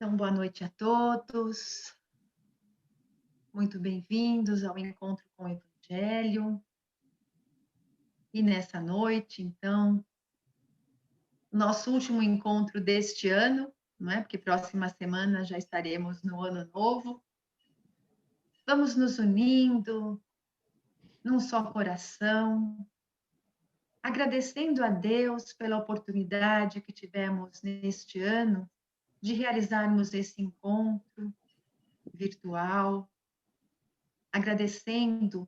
Então, boa noite a todos. Muito bem-vindos ao Encontro com o Evangelho. E nessa noite, então, nosso último encontro deste ano, não é? Porque próxima semana já estaremos no ano novo. Vamos nos unindo num só coração, agradecendo a Deus pela oportunidade que tivemos neste ano de realizarmos esse encontro virtual, agradecendo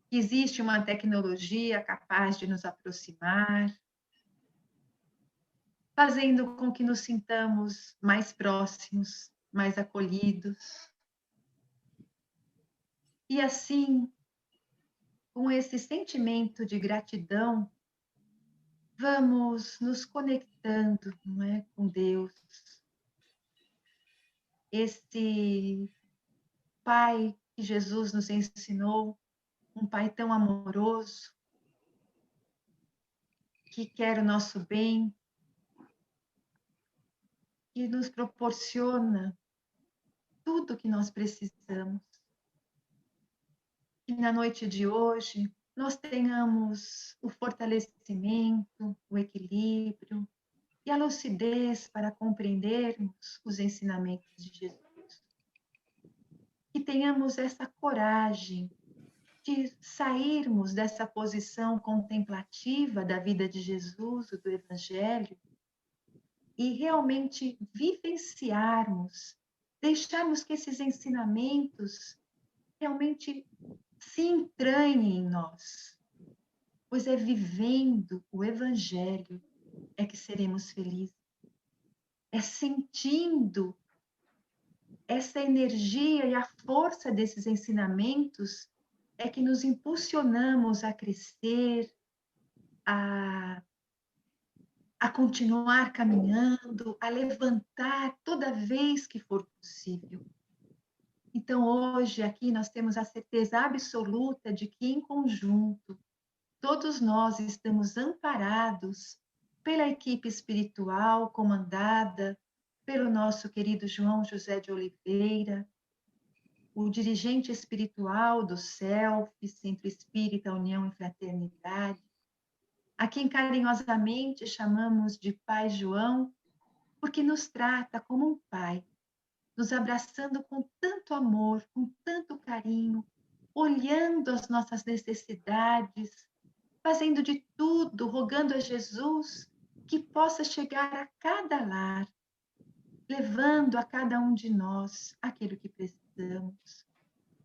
que existe uma tecnologia capaz de nos aproximar, fazendo com que nos sintamos mais próximos, mais acolhidos. E assim, com esse sentimento de gratidão, vamos nos conectando, não é, com Deus. Esse Pai que Jesus nos ensinou, um Pai tão amoroso, que quer o nosso bem, que nos proporciona tudo o que nós precisamos. Que na noite de hoje nós tenhamos o fortalecimento, o equilíbrio e a lucidez para compreendermos os ensinamentos de Jesus. Que tenhamos essa coragem de sairmos dessa posição contemplativa da vida de Jesus, do Evangelho, e realmente vivenciarmos, deixarmos que esses ensinamentos realmente se entranhem em nós, pois é vivendo o Evangelho é que seremos felizes, é sentindo essa energia e a força desses ensinamentos é que nos impulsionamos a crescer, a, a continuar caminhando, a levantar toda vez que for possível. Então, hoje, aqui, nós temos a certeza absoluta de que, em conjunto, todos nós estamos amparados pela equipe espiritual comandada pelo nosso querido João José de Oliveira, o dirigente espiritual do CELF, Centro Espírita União e Fraternidade, a quem carinhosamente chamamos de Pai João, porque nos trata como um pai, nos abraçando com tanto amor, com tanto carinho, olhando as nossas necessidades, fazendo de tudo, rogando a Jesus que possa chegar a cada lar, levando a cada um de nós aquilo que precisamos.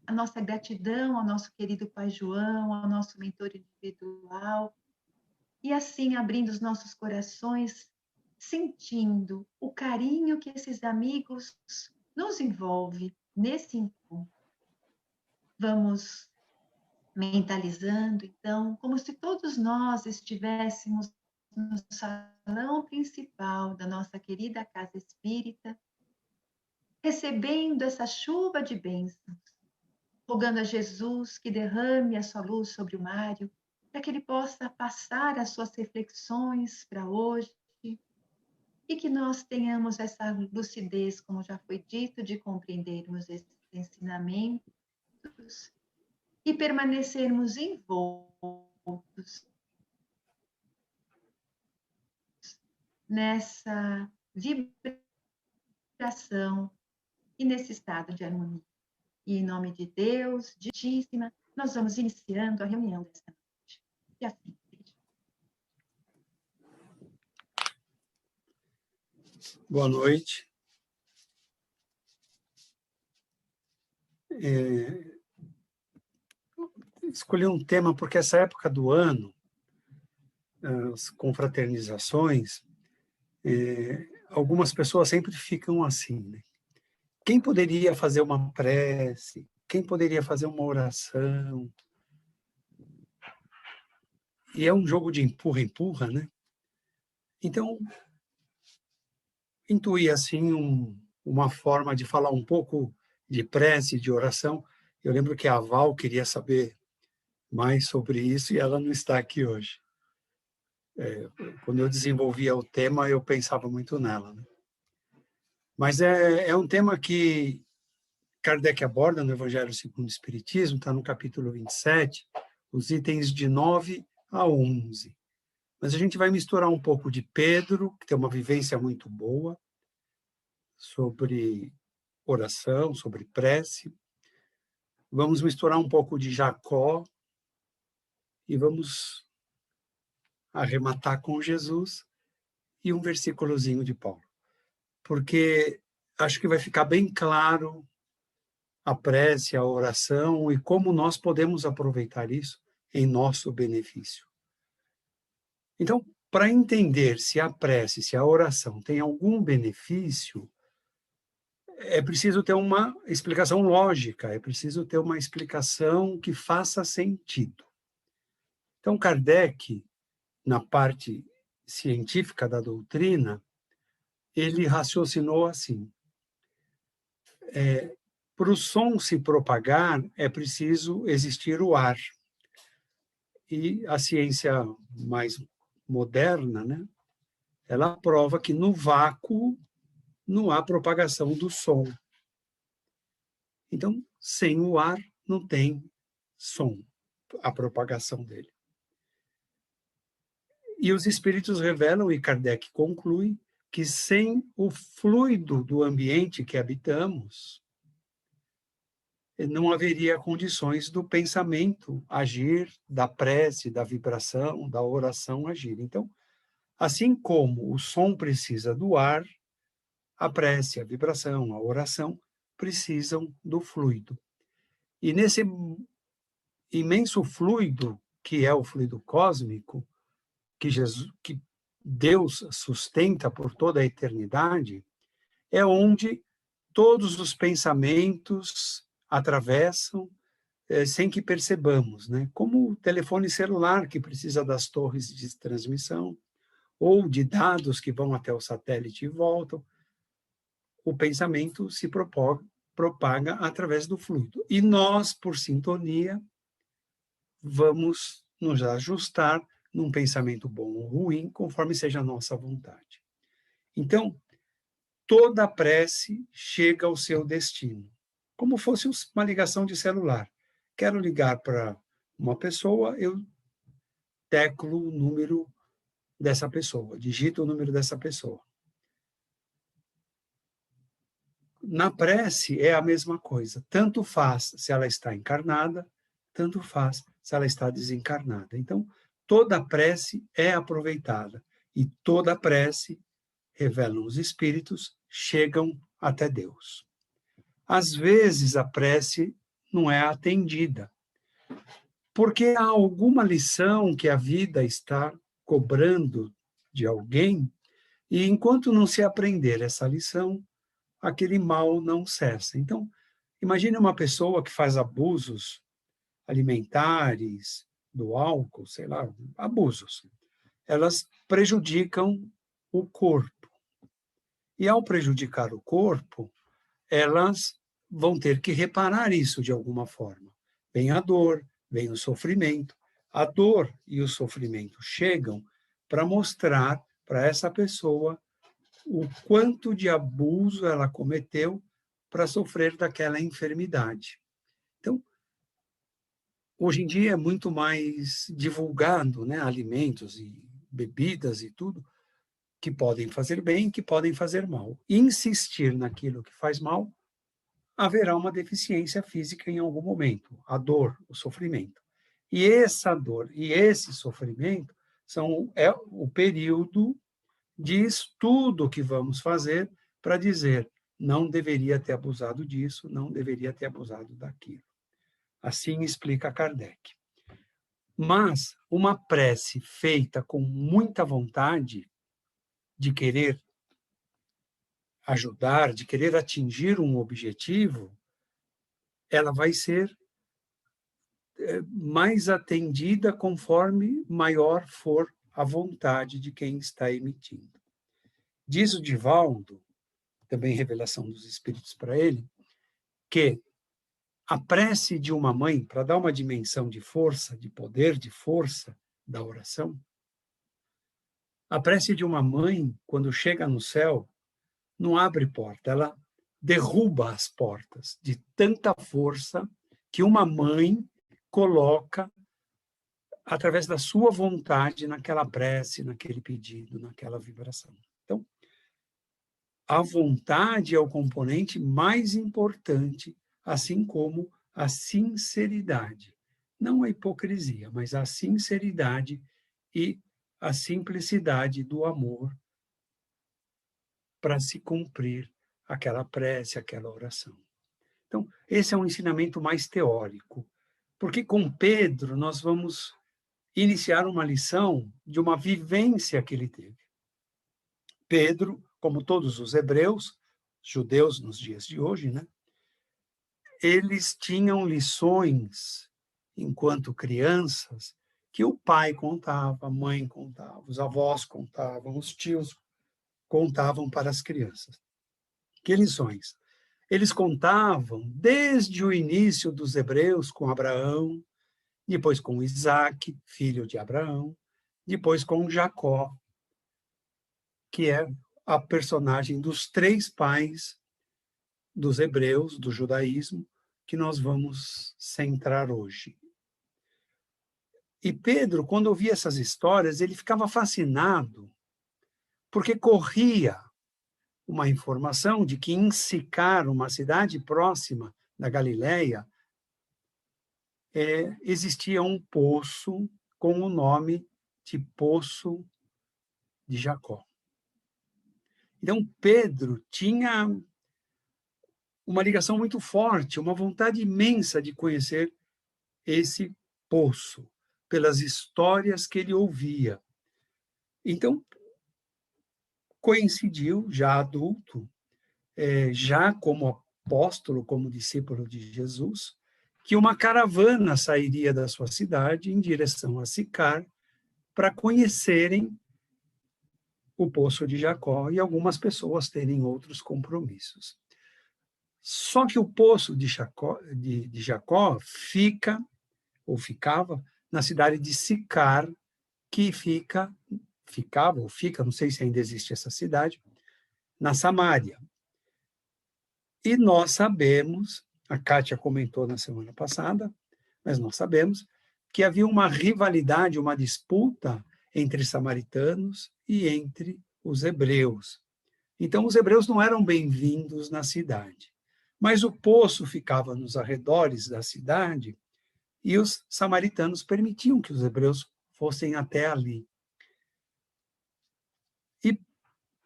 A nossa gratidão ao nosso querido Pai João, ao nosso mentor individual, e assim abrindo os nossos corações, sentindo o carinho que esses amigos nos envolvem nesse encontro. Vamos mentalizando, então, como se todos nós estivéssemos no salão principal da nossa querida Casa Espírita, recebendo essa chuva de bênçãos, rogando a Jesus que derrame a sua luz sobre o Mário, para que ele possa passar as suas reflexões para hoje e que nós tenhamos essa lucidez, como já foi dito, de compreendermos esses ensinamentos e permanecermos envoltos nessa vibração e nesse estado de harmonia. E em nome de Deus, de Santíssima, nós vamos iniciando a reunião desta noite. E assim seja. Boa noite. Escolhi um tema porque essa época do ano, as confraternizações, algumas pessoas sempre ficam assim, né? Quem poderia fazer uma prece? Quem poderia fazer uma oração? E é um jogo de empurra-empurra, né? Então, intuí assim uma forma de falar um pouco de prece, de oração. Eu lembro que a Val queria saber mais sobre isso e ela não está aqui hoje. Quando eu desenvolvia o tema, eu pensava muito nela, né? Mas é um tema que Kardec aborda no Evangelho segundo o Espiritismo, está no capítulo 27, os itens de 9 a 11. Mas a gente vai misturar um pouco de Pedro, que tem uma vivência muito boa, sobre oração, sobre prece. Vamos misturar um pouco de Jacó e vamos arrematar com Jesus e um versículozinho de Paulo. Porque acho que vai ficar bem claro a prece, a oração e como nós podemos aproveitar isso em nosso benefício. Então, para entender se a prece, se a oração tem algum benefício, é preciso ter uma explicação lógica, é preciso ter uma explicação que faça sentido. Então, Kardec, na parte científica da doutrina, ele raciocinou assim: para o som se propagar, é preciso existir o ar. E a ciência mais moderna, né, ela prova que no vácuo não há propagação do som. Então, sem o ar, não tem som, a propagação dele. E os espíritos revelam, e Kardec conclui, que sem o fluido do ambiente que habitamos, não haveria condições do pensamento agir, da prece, da vibração, da oração agir. Então, assim como o som precisa do ar, a prece, a vibração, a oração precisam do fluido. E nesse imenso fluido, que é o fluido cósmico, que Deus sustenta por toda a eternidade, é onde todos os pensamentos atravessam sem que percebamos, né? Como o telefone celular, que precisa das torres de transmissão, ou de dados que vão até o satélite e voltam, o pensamento se propaga através do fluido. E nós, por sintonia, vamos nos ajustar num pensamento bom ou ruim, conforme seja a nossa vontade. Então, toda prece chega ao seu destino, como fosse uma ligação de celular. Quero ligar para uma pessoa, eu teclo o número dessa pessoa, digito o número dessa pessoa. Na prece é a mesma coisa. Tanto faz se ela está encarnada, tanto faz se ela está desencarnada. Então, toda prece é aproveitada e toda prece, revelam os espíritos, chegam até Deus. Às vezes a prece não é atendida, porque há alguma lição que a vida está cobrando de alguém, e enquanto não se aprender essa lição, aquele mal não cessa. Então, imagine uma pessoa que faz abusos alimentares, do álcool, sei lá, abusos. Elas prejudicam o corpo. E ao prejudicar o corpo, elas vão ter que reparar isso de alguma forma. Vem a dor, vem o sofrimento. A dor e o sofrimento chegam para mostrar para essa pessoa o quanto de abuso ela cometeu para sofrer daquela enfermidade. Então, hoje em dia é muito mais divulgado, né, alimentos e bebidas e tudo, que podem fazer bem, que podem fazer mal. Insistir naquilo que faz mal, haverá uma deficiência física em algum momento, a dor, o sofrimento. E essa dor e esse sofrimento é o período de estudo que vamos fazer para dizer: não deveria ter abusado disso, não deveria ter abusado daquilo. Assim explica Kardec. Mas uma prece feita com muita vontade de querer ajudar, de querer atingir um objetivo, ela vai ser mais atendida conforme maior for a vontade de quem está emitindo. Diz o Divaldo, também revelação dos Espíritos para ele, que a prece de uma mãe, para dar uma dimensão de força, de poder, de força da oração, a prece de uma mãe, quando chega no céu, não abre porta, ela derruba as portas de tanta força que uma mãe coloca através da sua vontade naquela prece, naquele pedido, naquela vibração. Então, a vontade é o componente mais importante, assim como a sinceridade. Não a hipocrisia, mas a sinceridade e a simplicidade do amor para se cumprir aquela prece, aquela oração. Então, esse é um ensinamento mais teórico, porque com Pedro nós vamos iniciar uma lição de uma vivência que ele teve. Pedro, como todos os hebreus, judeus nos dias de hoje, né? Eles tinham lições, enquanto crianças, que o pai contava, a mãe contava, os avós contavam, os tios contavam para as crianças. Que lições? Eles contavam desde o início dos hebreus com Abraão, depois com Isaac, filho de Abraão, depois com Jacó, que é a personagem dos 3 pais dos hebreus, do judaísmo, que nós vamos centrar hoje. E Pedro, quando ouvia essas histórias, ele ficava fascinado, porque corria uma informação de que em Sicar, uma cidade próxima da Galileia, existia um poço com o nome de Poço de Jacó. Então, Pedro tinha uma ligação muito forte, uma vontade imensa de conhecer esse poço, pelas histórias que ele ouvia. Então, coincidiu, já adulto, já como apóstolo, como discípulo de Jesus, que uma caravana sairia da sua cidade em direção a Sicar para conhecerem o Poço de Jacó e algumas pessoas terem outros compromissos. Só que o Poço de Jacó fica, ou ficava, na cidade de Sicar, que ficava, ou fica, não sei se ainda existe essa cidade, na Samária. E nós sabemos, a Kátia comentou na semana passada, mas nós sabemos que havia uma rivalidade, uma disputa entre samaritanos e entre os hebreus. Então, os hebreus não eram bem-vindos na cidade. Mas o poço ficava nos arredores da cidade e os samaritanos permitiam que os hebreus fossem até ali. E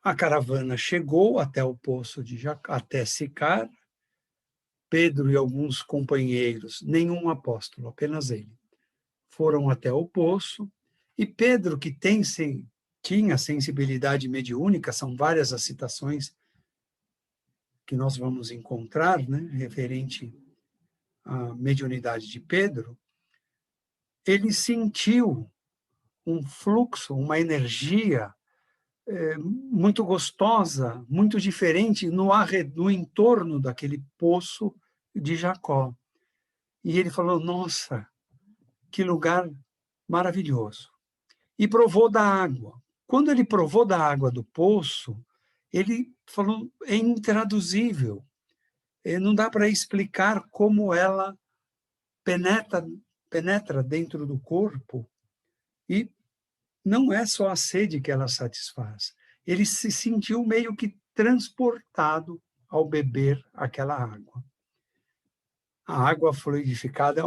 a caravana chegou até o poço de Jacó, até Sicar. Pedro e alguns companheiros, nenhum apóstolo, apenas ele, foram até o poço. E Pedro, que tinha sensibilidade mediúnica, são várias as citações que nós vamos encontrar, né, referente à mediunidade de Pedro, ele sentiu um fluxo, uma energia muito gostosa, muito diferente no entorno daquele poço de Jacó. E ele falou, nossa, que lugar maravilhoso. E provou da água. Quando ele provou da água do poço, ele falou, é intraduzível. Não dá para explicar como ela penetra dentro do corpo e não é só a sede que ela satisfaz. Ele se sentiu meio que transportado ao beber aquela água. A água fluidificada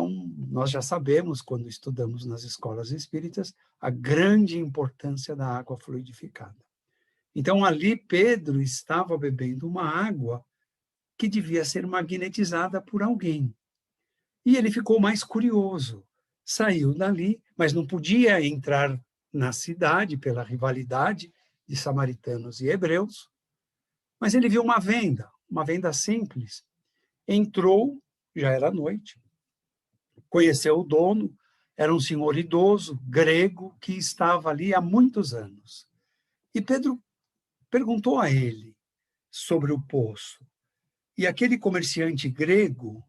nós já sabemos, quando estudamos nas escolas espíritas, a grande importância da água fluidificada. Então, ali, Pedro estava bebendo uma água que devia ser magnetizada por alguém. E ele ficou mais curioso. Saiu dali, mas não podia entrar na cidade pela rivalidade de samaritanos e hebreus. Mas ele viu uma venda simples. Entrou, já era noite, conheceu o dono, era um senhor idoso, grego, que estava ali há muitos anos. E Pedro perguntou a ele sobre o poço. E aquele comerciante grego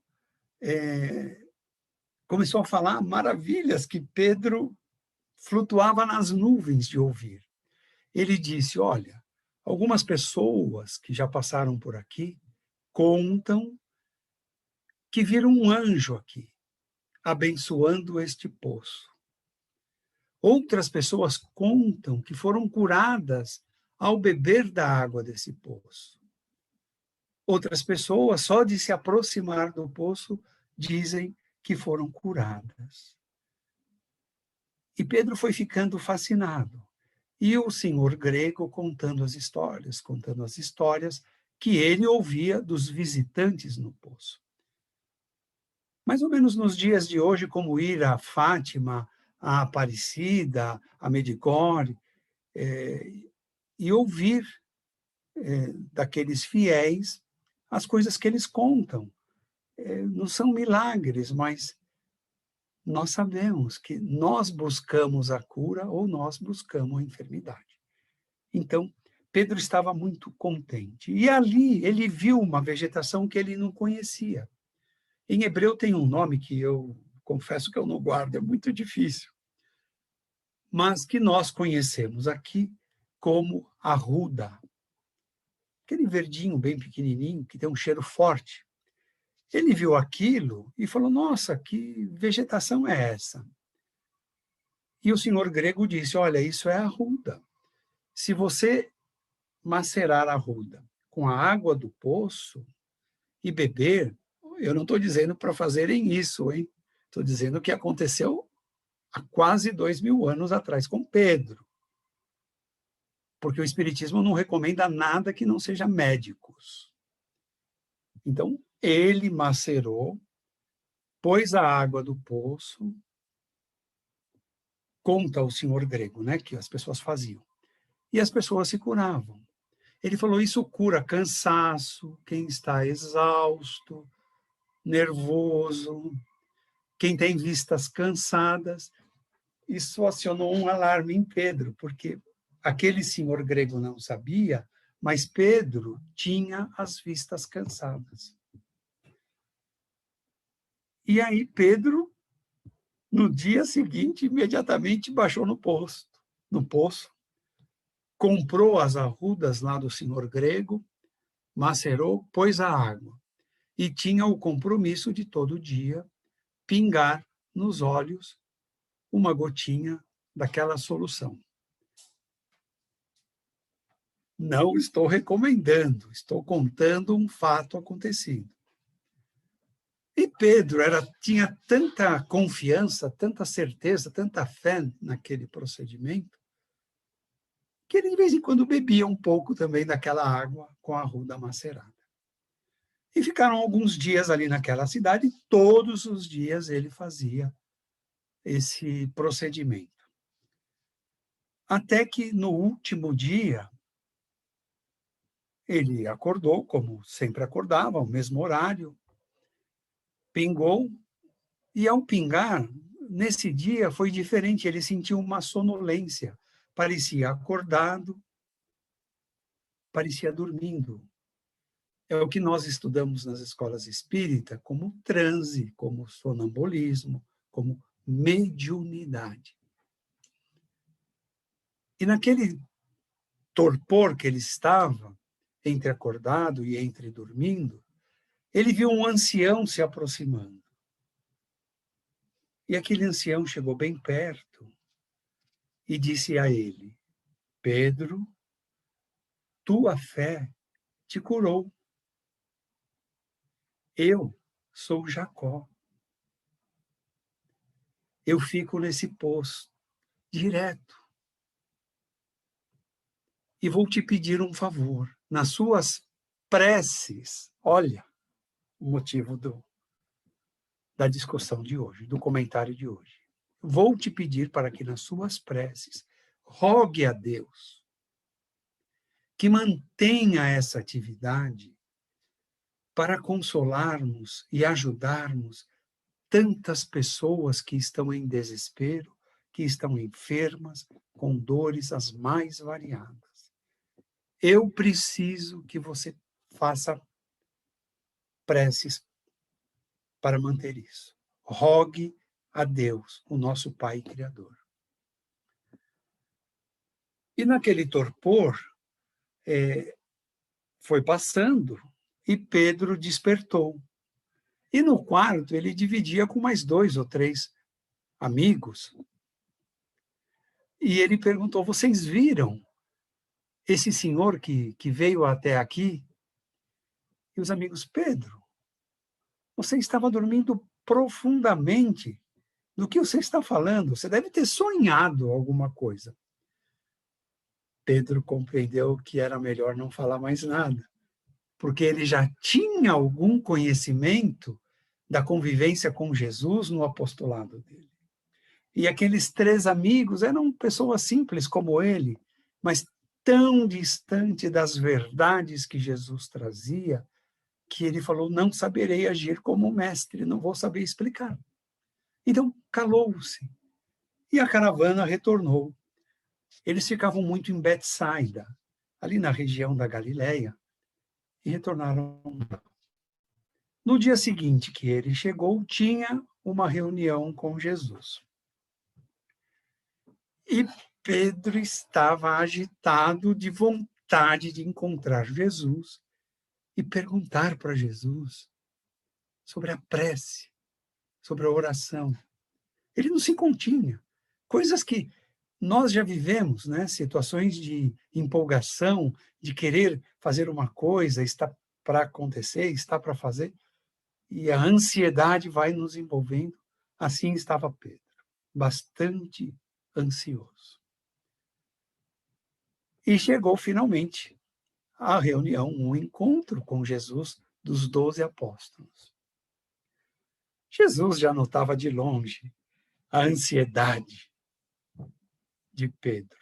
começou a falar maravilhas que Pedro flutuava nas nuvens de ouvir. Ele disse, olha, Algumas pessoas que já passaram por aqui contam que viram um anjo aqui, abençoando este poço. Outras pessoas contam que foram curadas ao beber da água desse poço. Outras pessoas, só de se aproximar do poço, dizem que foram curadas. E Pedro foi ficando fascinado. E o senhor grego contando as histórias que ele ouvia dos visitantes no poço. Mais ou menos nos dias de hoje, como ir a Fátima, a Aparecida, a Medjugorje, e ouvir daqueles fiéis as coisas que eles contam. Não são milagres, mas nós sabemos que nós buscamos a cura ou nós buscamos a enfermidade. Então, Pedro estava muito contente. E ali ele viu uma vegetação que ele não conhecia. Em hebreu tem um nome que eu confesso que eu não guardo, é muito difícil, mas que nós conhecemos aqui como arruda. Aquele verdinho bem pequenininho, que tem um cheiro forte. Ele viu aquilo e falou, nossa, que vegetação é essa? E o senhor grego disse, olha, isso é arruda. Se você macerar a arruda com a água do poço e beber, eu não estou dizendo para fazerem isso, hein? Estou dizendo que aconteceu há quase 2000 anos atrás com Pedro. Porque o Espiritismo não recomenda nada que não seja médicos. Então, ele macerou, pôs a água do poço, conta o senhor grego, né, que as pessoas faziam. E as pessoas se curavam. Ele falou, isso cura cansaço, quem está exausto, nervoso, quem tem vistas cansadas. Isso acionou um alarme em Pedro, porque aquele senhor grego não sabia, mas Pedro tinha as vistas cansadas. E aí Pedro, no dia seguinte, imediatamente baixou no poço, comprou as arrudas lá do senhor grego, macerou, pôs a água e tinha o compromisso de todo dia pingar nos olhos uma gotinha daquela solução. Não estou recomendando, estou contando um fato acontecido. E Pedro tinha tanta confiança, tanta certeza, tanta fé naquele procedimento, que ele de vez em quando bebia um pouco também daquela água com a arruda macerada. E ficaram alguns dias ali naquela cidade, e todos os dias ele fazia esse procedimento. Até que no último dia, ele acordou, como sempre acordava, ao mesmo horário, pingou, e ao pingar, nesse dia foi diferente, ele sentiu uma sonolência, parecia acordado, parecia dormindo. É o que nós estudamos nas escolas espíritas como transe, como sonambulismo, como mediunidade. E naquele torpor que ele estava, entre acordado e entre dormindo, ele viu um ancião se aproximando. E aquele ancião chegou bem perto e disse a ele, Pedro, tua fé te curou. Eu sou Jacó. Eu fico nesse poço direto. E vou te pedir um favor. Nas suas preces, olha o motivo da discussão de hoje, do comentário de hoje. Vou te pedir para que nas suas preces rogue a Deus que mantenha essa atividade para consolarmos e ajudarmos tantas pessoas que estão em desespero, que estão enfermas, com dores as mais variadas. Eu preciso que você faça preces para manter isso. Rogue a Deus, o nosso Pai Criador. E naquele torpor, foi passando e Pedro despertou. E no quarto ele dividia com mais 2 ou 3 amigos. E ele perguntou: vocês viram esse senhor que veio até aqui? E os amigos: Pedro, você estava dormindo profundamente. Do que você está falando? Você deve ter sonhado alguma coisa. Pedro compreendeu que era melhor não falar mais nada, porque ele já tinha algum conhecimento da convivência com Jesus no apostolado dele. E aqueles 3 amigos eram pessoas simples como ele, mas tão distante das verdades que Jesus trazia, que ele falou: não saberei agir como mestre, não vou saber explicar. Então, calou-se. E a caravana retornou. Eles ficavam muito em Betsaida, ali na região da Galileia, e retornaram. No dia seguinte que ele chegou, tinha uma reunião com Jesus. E Pedro estava agitado de vontade de encontrar Jesus e perguntar para Jesus sobre a prece, sobre a oração. Ele não se continha. Coisas que nós já vivemos, né? Situações de empolgação, de querer fazer uma coisa, está para acontecer, está para fazer, e a ansiedade vai nos envolvendo. Assim estava Pedro, bastante ansioso. E chegou finalmente a reunião, um encontro com Jesus dos 12 apóstolos. Jesus já notava de longe a ansiedade de Pedro.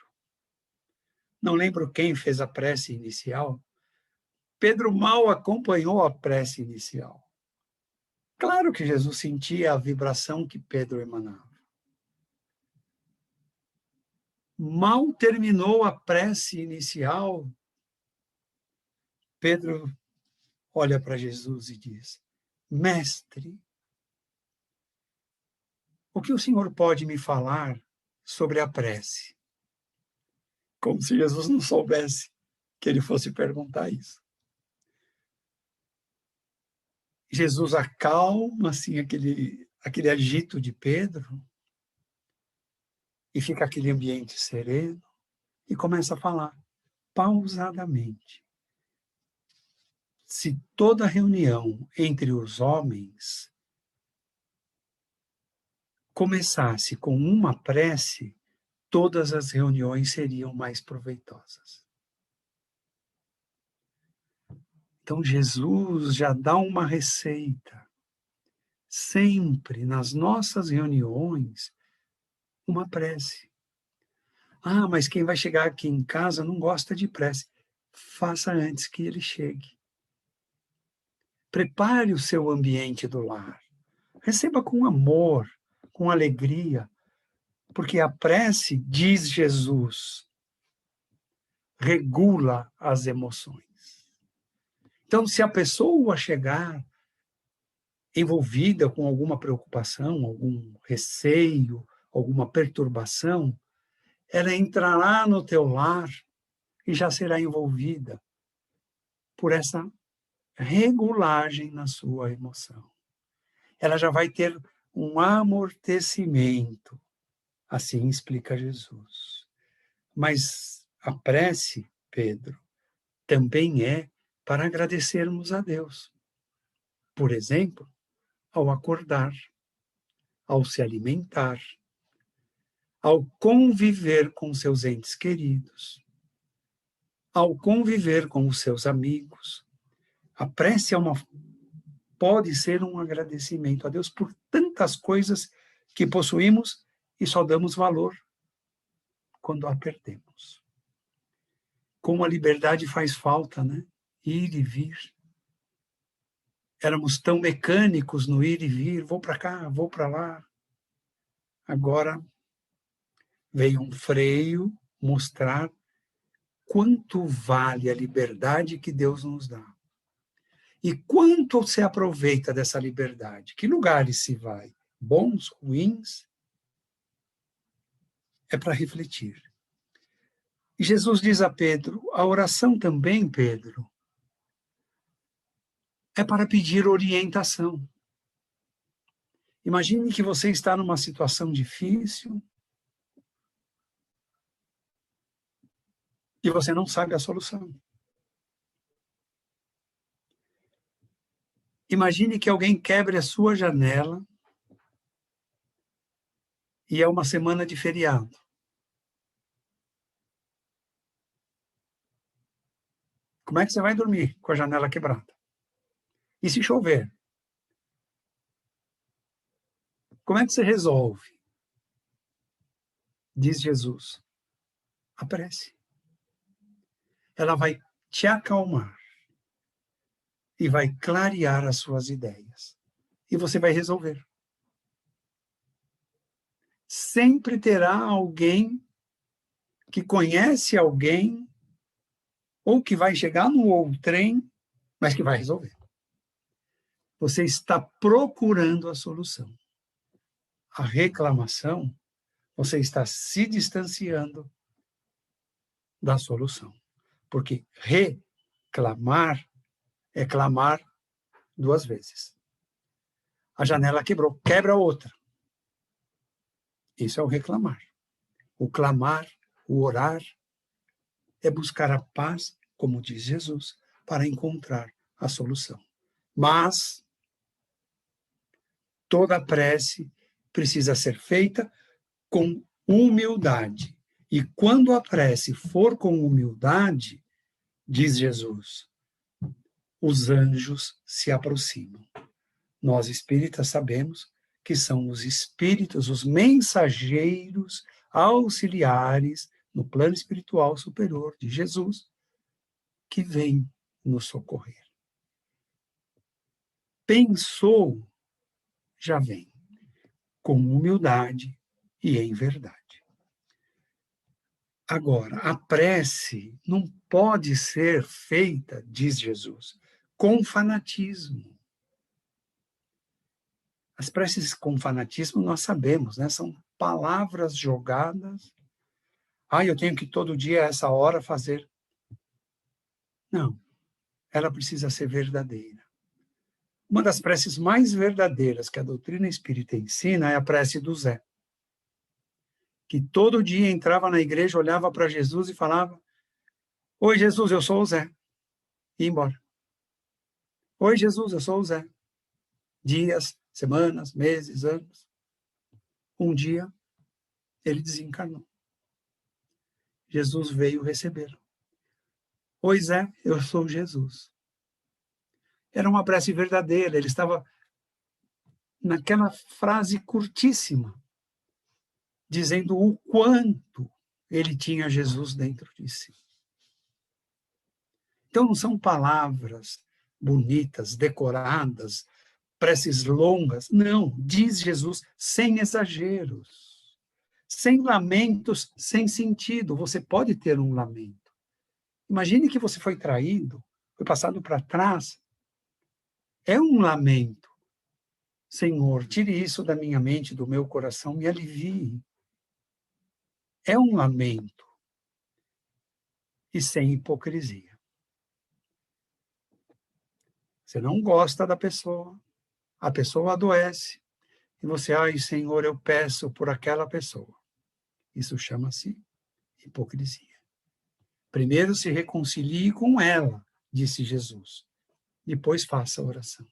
Não lembro quem fez a prece inicial. Pedro mal acompanhou a prece inicial. Claro que Jesus sentia a vibração que Pedro emanava. Mal terminou a prece inicial, Pedro olha para Jesus e diz: Mestre, o que o Senhor pode me falar sobre a prece? Como se Jesus não soubesse que ele fosse perguntar isso. Jesus acalma assim aquele agito de Pedro e fica aquele ambiente sereno e começa a falar pausadamente. Se toda reunião entre os homens começasse com uma prece, todas as reuniões seriam mais proveitosas. Então, Jesus já dá uma receita. Sempre, nas nossas reuniões, uma prece. Ah, mas quem vai chegar aqui em casa não gosta de prece. Faça antes que ele chegue. Prepare o seu ambiente do lar. Receba com amor, com alegria, porque a prece, diz Jesus, regula as emoções. Então, se a pessoa chegar envolvida com alguma preocupação, algum receio, alguma perturbação, ela entrará no teu lar e já será envolvida por essa regulagem na sua emoção. Ela já vai ter um amortecimento, assim explica Jesus. Mas a prece, Pedro, também é para agradecermos a Deus. Por exemplo, ao acordar, ao se alimentar, ao conviver com seus entes queridos, ao conviver com os seus amigos. A prece pode ser um agradecimento a Deus por tantas coisas que possuímos e só damos valor quando a perdemos. Como a liberdade faz falta, né? Ir e vir. Éramos tão mecânicos no ir e vir, vou para cá, vou para lá. Agora veio um freio mostrar quanto vale a liberdade que Deus nos dá. E quanto se aproveita dessa liberdade? Que lugares se vai? Bons, ruins? É para refletir. E Jesus diz a Pedro, a oração também, Pedro, é para pedir orientação. Imagine que você está numa situação difícil e você não sabe a solução. Imagine que alguém quebre a sua janela e é uma semana de feriado. Como é que você vai dormir com a janela quebrada? E se chover? Como é que você resolve? Diz Jesus, a prece. Ela vai te acalmar e vai clarear as suas ideias. E você vai resolver. Sempre terá alguém que conhece alguém ou que vai chegar no outrem, mas que vai resolver. Você está procurando a solução. A reclamação, você está se distanciando da solução. Porque reclamar é clamar duas vezes. A janela quebrou, quebra outra. Isso é o reclamar. O clamar, o orar, é buscar a paz, como diz Jesus, para encontrar a solução. Mas toda prece precisa ser feita com humildade. E quando a prece for com humildade, diz Jesus, os anjos se aproximam. Nós espíritas sabemos que são os espíritos, os mensageiros auxiliares no plano espiritual superior de Jesus, que vêm nos socorrer. Pensou, já vem, com humildade e em verdade. Agora, a prece não pode ser feita, diz Jesus, com fanatismo. As preces com fanatismo nós sabemos, né? São palavras jogadas. Eu tenho que todo dia, a essa hora, fazer. Não, ela precisa ser verdadeira. Uma das preces mais verdadeiras que a doutrina espírita ensina é a prece do Zé, que todo dia entrava na igreja, olhava para Jesus e falava, oi, Jesus, eu sou o Zé. E ia embora. Oi, Jesus, eu sou o Zé. Dias, semanas, meses, anos. Um dia, ele desencarnou. Jesus veio recebê-lo. Oi, Zé, eu sou Jesus. Era uma prece verdadeira, ele estava naquela frase curtíssima, dizendo o quanto ele tinha Jesus dentro de si. Então, não são palavras bonitas, decoradas, preces longas. Não, diz Jesus, sem exageros, sem lamentos, sem sentido. Você pode ter um lamento. Imagine que você foi traído, foi passado para trás. É um lamento. Senhor, tire isso da minha mente, do meu coração, me alivie. É um lamento. E sem hipocrisia. Você não gosta da pessoa, a pessoa adoece, e você, Senhor, eu peço por aquela pessoa. Isso chama-se hipocrisia. Primeiro se reconcilie com ela, disse Jesus. Depois faça a oração.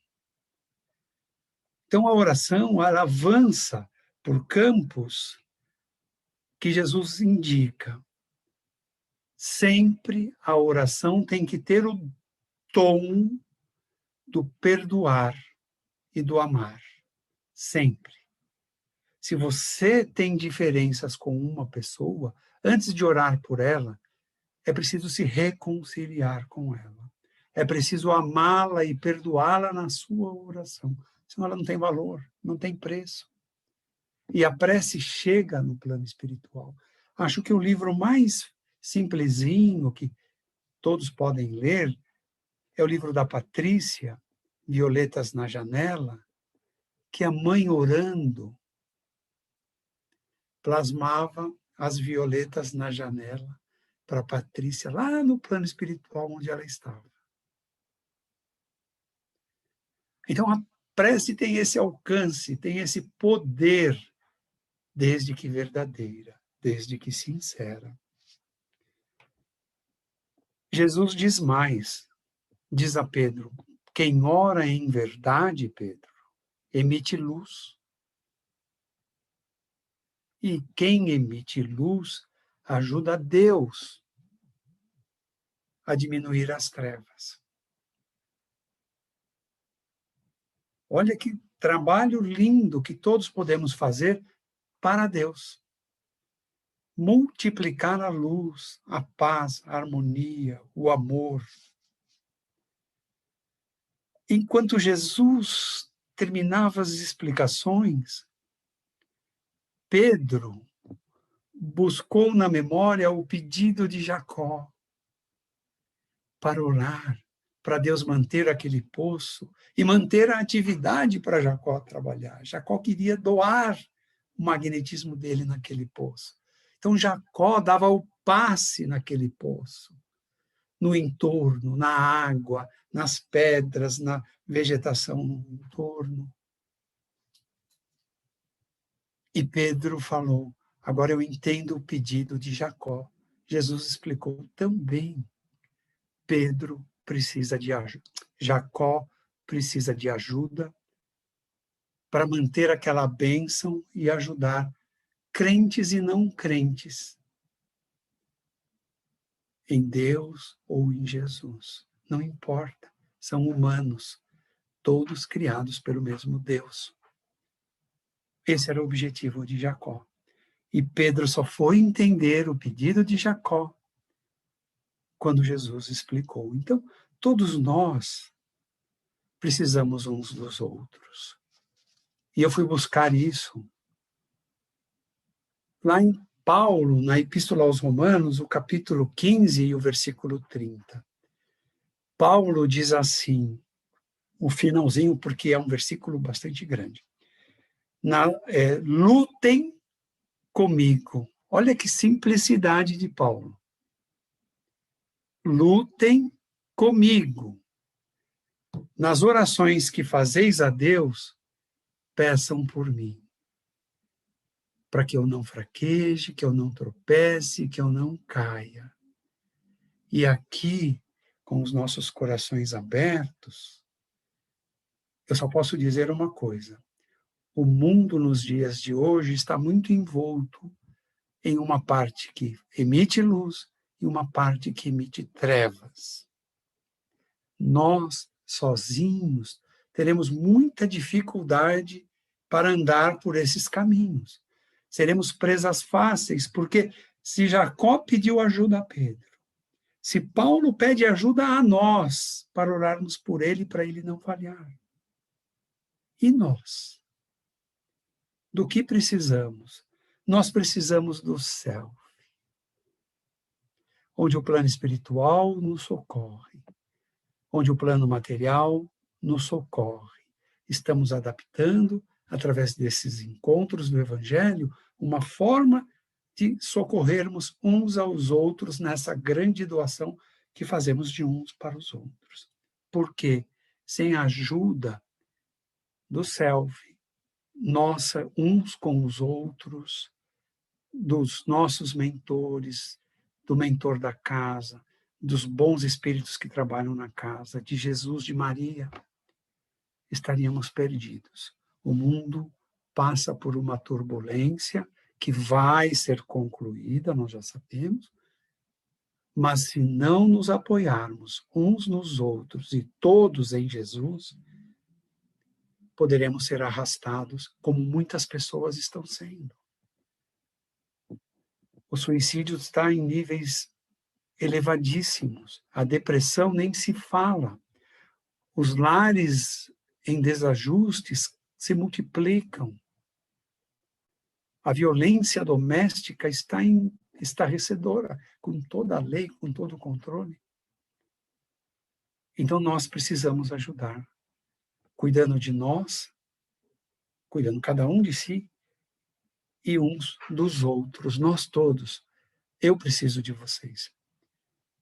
Então a oração, ela avança por campos que Jesus indica. Sempre a oração tem que ter o tom do perdoar e do amar. Sempre. Se você tem diferenças com uma pessoa, antes de orar por ela, é preciso se reconciliar com ela. É preciso amá-la e perdoá-la na sua oração. Senão ela não tem valor, não tem preço. E a prece chega no plano espiritual. Acho que o livro mais simplesinho que todos podem ler é o livro da Patrícia, Violetas na Janela, que a mãe orando plasmava as violetas na janela para Patrícia, lá no plano espiritual onde ela estava. Então, a prece tem esse alcance, tem esse poder, desde que verdadeira, desde que sincera. Jesus diz mais, diz a Pedro, quem ora em verdade, Pedro, emite luz. E quem emite luz ajuda a Deus a diminuir as trevas. Olha que trabalho lindo que todos podemos fazer para Deus. Multiplicar a luz, a paz, a harmonia, o amor. Enquanto Jesus terminava as explicações, Pedro buscou na memória o pedido de Jacó para orar, para Deus manter aquele poço e manter a atividade para Jacó trabalhar. Jacó queria doar o magnetismo dele naquele poço. Então Jacó dava o passe naquele poço, no entorno, na água, nas pedras, na vegetação no entorno. E Pedro falou, agora eu entendo o pedido de Jacó. Jesus explicou também. Pedro precisa de ajuda. Jacó precisa de ajuda para manter aquela bênção e ajudar crentes e não crentes em Deus ou em Jesus. Não importa, são humanos, todos criados pelo mesmo Deus. Esse era o objetivo de Jacó. E Pedro só foi entender o pedido de Jacó quando Jesus explicou. Então, todos nós precisamos uns dos outros. E eu fui buscar isso lá em Paulo, na Epístola aos Romanos, o capítulo 15 e o versículo 30. Paulo diz assim, o finalzinho, porque é um versículo bastante grande. Lutem comigo. Olha que simplicidade de Paulo. Lutem comigo. Nas orações que fazeis a Deus, peçam por mim. Para que eu não fraqueje, que eu não tropece, que eu não caia. E aqui, com os nossos corações abertos, eu só posso dizer uma coisa. O mundo nos dias de hoje está muito envolto em uma parte que emite luz e uma parte que emite trevas. Nós, sozinhos, teremos muita dificuldade para andar por esses caminhos. Seremos presas fáceis, porque se Jacó pediu ajuda a Pedro, se Paulo pede ajuda a nós para orarmos por ele, para ele não falhar. E nós? Do que precisamos? Nós precisamos do céu, onde o plano espiritual nos socorre, onde o plano material nos socorre. Estamos adaptando, através desses encontros do Evangelho, uma forma de socorrermos uns aos outros nessa grande doação que fazemos de uns para os outros. Porque sem a ajuda do self, nossa, uns com os outros, dos nossos mentores, do mentor da casa, dos bons espíritos que trabalham na casa, de Jesus, de Maria, estaríamos perdidos. O mundo passa por uma turbulência que vai ser concluída, nós já sabemos, mas se não nos apoiarmos uns nos outros e todos em Jesus, poderemos ser arrastados como muitas pessoas estão sendo. O suicídio está em níveis elevadíssimos. A depressão nem se fala. Os lares em desajustes se multiplicam. A violência doméstica está estarrecedora, com toda a lei, com todo o controle. Então nós precisamos ajudar, cuidando de nós, cuidando cada um de si e uns dos outros, nós todos. Eu preciso de vocês.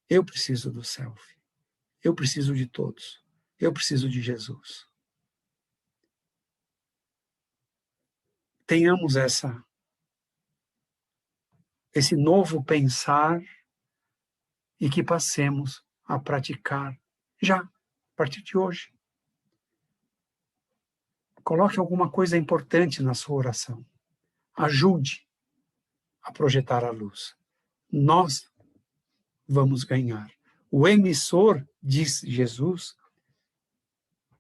Eu preciso do self. Eu preciso de todos. Eu preciso de Jesus. Tenhamos esse novo pensar e que passemos a praticar já, a partir de hoje. Coloque alguma coisa importante na sua oração. Ajude a projetar a luz. Nós vamos ganhar. O emissor, diz Jesus,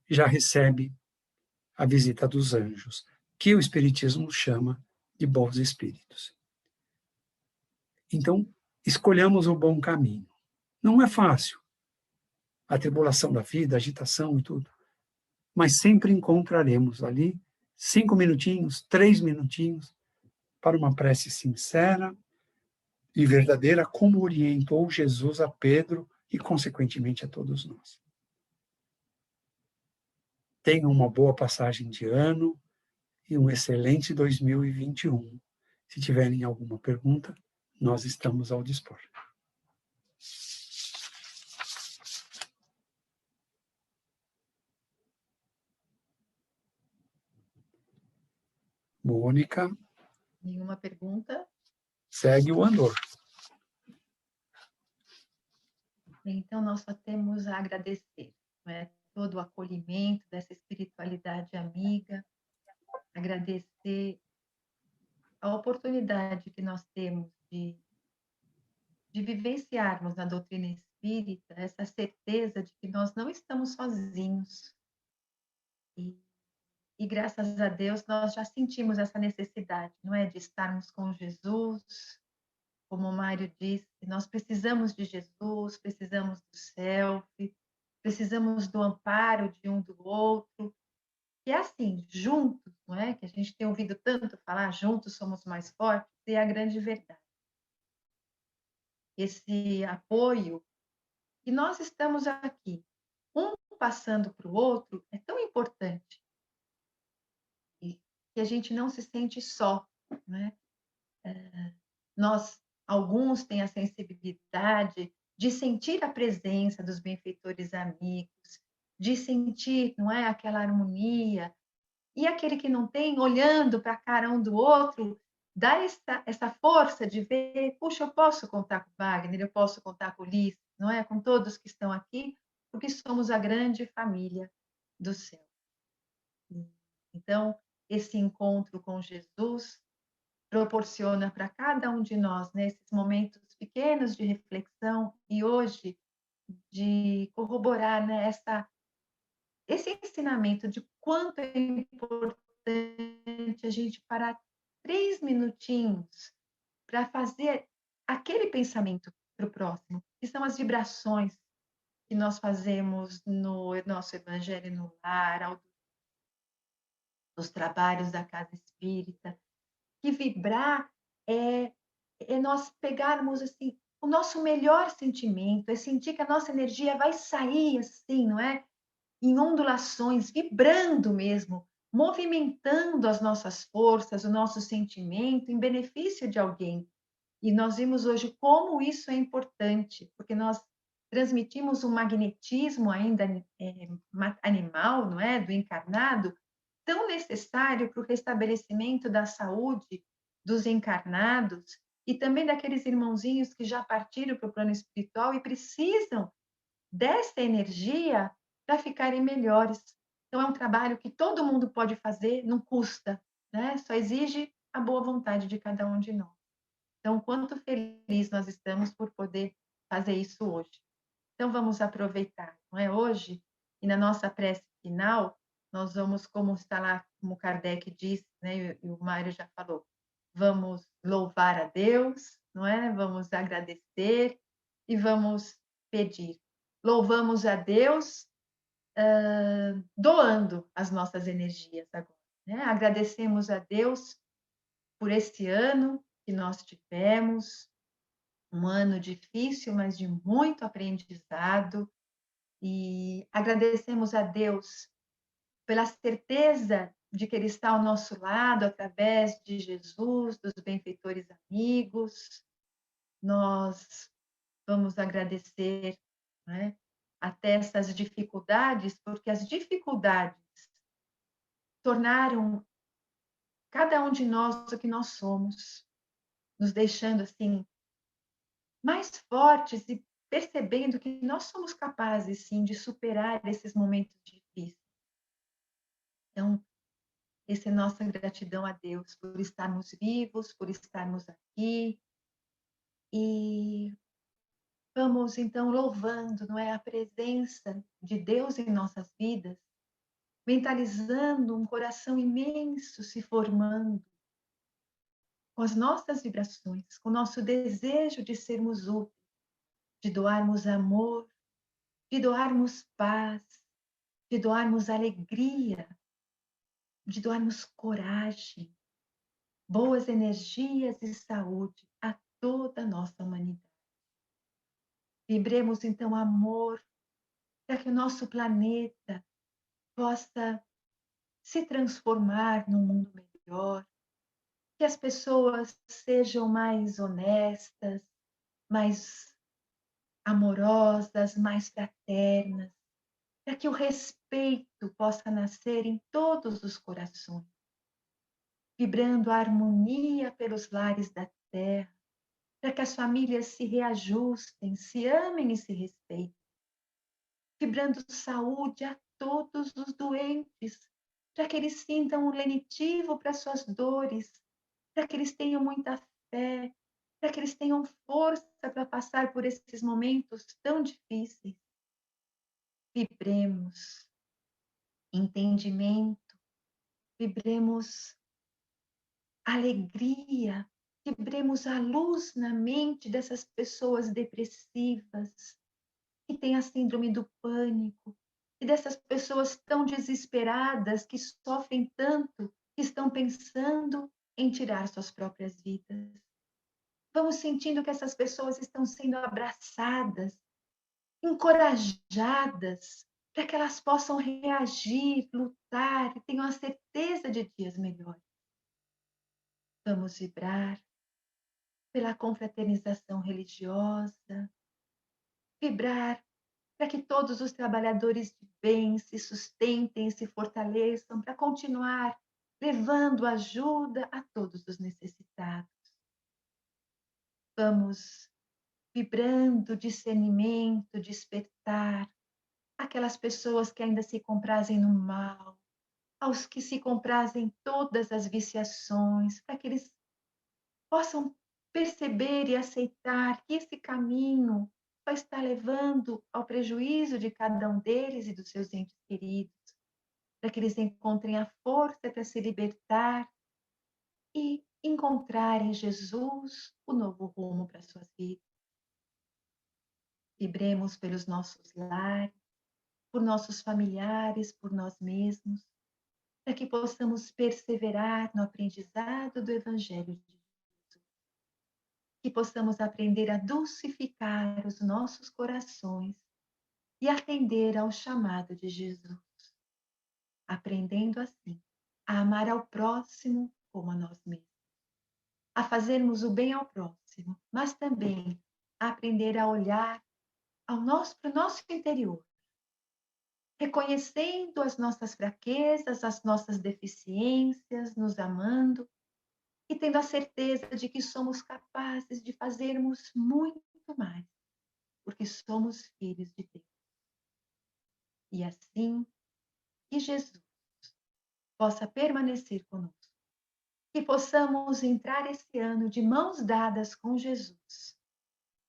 já recebe a visita dos anjos, que o Espiritismo chama de bons espíritos. Então, escolhamos o bom caminho. Não é fácil. A tribulação da vida, a agitação e tudo. Mas sempre encontraremos ali 5 minutinhos, 3 minutinhos, para uma prece sincera e verdadeira, como orientou Jesus a Pedro e, consequentemente, a todos nós. Tenham uma boa passagem de ano e um excelente 2021. Se tiverem alguma pergunta, nós estamos ao dispor. Mônica, Nenhuma pergunta? segue o andor. Então, nós só temos a agradecer, não é? Todo o acolhimento dessa espiritualidade amiga, agradecer a oportunidade que nós temos de vivenciarmos na doutrina espírita essa certeza de que nós não estamos sozinhos. E graças a Deus nós já sentimos essa necessidade, não é? De estarmos com Jesus, como o Mário disse, nós precisamos de Jesus, precisamos do self, precisamos do amparo de um do outro, que é assim, juntos, não é? Que a gente tem ouvido tanto falar, juntos somos mais fortes, e é a grande verdade. Esse apoio, e nós estamos aqui, um passando para o outro, é tão importante, e que a gente não se sente só, né? Nós, alguns têm a sensibilidade de sentir a presença dos benfeitores amigos, de sentir, não é, aquela harmonia, e aquele que não tem, olhando para a cara um do outro, dá essa força de ver, puxa, eu posso contar com o Wagner, eu posso contar com o Ulisses, não é? Com todos que estão aqui, porque somos a grande família do céu. Então, esse encontro com Jesus proporciona para cada um de nós, nesses momentos pequenos de reflexão, e hoje, de corroborar, né, esse ensinamento de quanto é importante a gente parar 3 minutinhos para fazer aquele pensamento para o próximo, que são as vibrações que nós fazemos no nosso Evangelho no Lar, nos trabalhos da Casa Espírita, que vibrar é nós pegarmos assim o nosso melhor sentimento, é sentir que a nossa energia vai sair assim, não é? Em ondulações, vibrando mesmo, movimentando as nossas forças, o nosso sentimento em benefício de alguém. E nós vimos hoje como isso é importante, porque nós transmitimos um magnetismo ainda animal, não é, do encarnado, tão necessário para o restabelecimento da saúde dos encarnados e também daqueles irmãozinhos que já partiram para o plano espiritual e precisam dessa energia para ficarem melhores. Então, é um trabalho que todo mundo pode fazer, não custa, né? Só exige a boa vontade de cada um de nós. Então, quanto feliz nós estamos por poder fazer isso hoje. Então, vamos aproveitar, não é? Hoje, e na nossa prece final, nós vamos, como está lá, como Kardec disse, né? E o Mário já falou, vamos louvar a Deus, não é? Vamos agradecer e vamos pedir. Louvamos a Deus doando as nossas energias agora, né? Agradecemos a Deus por esse ano que nós tivemos, um ano difícil, mas de muito aprendizado, e agradecemos a Deus pela certeza de que Ele está ao nosso lado através de Jesus, dos benfeitores amigos. Nós Vamos agradecer, né, até essas dificuldades, porque as dificuldades tornaram cada um de nós o que nós somos, nos deixando assim mais fortes e percebendo que nós somos capazes sim de superar esses momentos difíceis. Então, essa é nossa gratidão a Deus por estarmos vivos, por estarmos aqui e vamos então louvando, não é, a presença de Deus em nossas vidas, mentalizando um coração imenso se formando com as nossas vibrações, com o nosso desejo de sermos úteis, de doarmos amor, de doarmos paz, de doarmos alegria, de doarmos coragem, boas energias e saúde a toda a nossa humanidade. Vibremos então amor para que o nosso planeta possa se transformar num mundo melhor, que as pessoas sejam mais honestas, mais amorosas, mais fraternas, para que o respeito possa nascer em todos os corações, vibrando a harmonia pelos lares da terra, para que as famílias se reajustem, se amem e se respeitem, vibrando saúde a todos os doentes, para que eles sintam um lenitivo para suas dores, para que eles tenham muita fé, para que eles tenham força para passar por esses momentos tão difíceis. Vibremos entendimento, vibremos alegria, vibremos a luz na mente dessas pessoas depressivas, que têm a síndrome do pânico, e dessas pessoas tão desesperadas, que sofrem tanto, que estão pensando em tirar suas próprias vidas. Vamos sentindo que essas pessoas estão sendo abraçadas, encorajadas, para que elas possam reagir, lutar e tenham a certeza de dias melhores. Vamos vibrar pela confraternização religiosa, vibrar para que todos os trabalhadores de bem se sustentem, se fortaleçam para continuar levando ajuda a todos os necessitados. Vamos vibrando discernimento, despertar aquelas pessoas que ainda se comprazem no mal, aos que se comprazem em todas as viciações, para que eles possam perceber e aceitar que esse caminho vai estar levando ao prejuízo de cada um deles e dos seus entes queridos, para que eles encontrem a força para se libertar e encontrar em Jesus o novo rumo para suas vidas. Vibremos pelos nossos lares, por nossos familiares, por nós mesmos, para que possamos perseverar no aprendizado do Evangelho de Jesus, que possamos aprender a dulcificar os nossos corações e atender ao chamado de Jesus, aprendendo assim a amar ao próximo como a nós mesmos, a fazermos o bem ao próximo, mas também a aprender a olhar para o nosso interior, reconhecendo as nossas fraquezas, as nossas deficiências, nos amando e tendo a certeza de que somos capazes de fazermos muito mais, porque somos filhos de Deus. E assim, que Jesus possa permanecer conosco, que possamos entrar esse ano de mãos dadas com Jesus,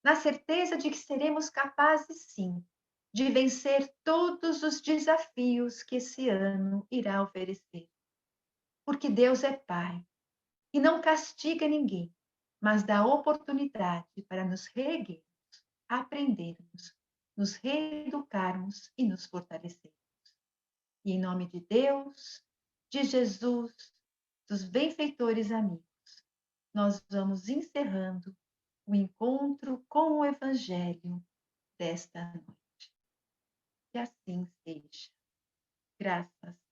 na certeza de que seremos capazes, sim, de vencer todos os desafios que esse ano irá oferecer. Porque Deus é Pai e não castiga ninguém, mas dá oportunidade para nos reerguermos, aprendermos, nos reeducarmos e nos fortalecermos. E em nome de Deus, de Jesus, dos benfeitores amigos, nós vamos encerrando o encontro com o Evangelho desta noite. Que assim seja. Graças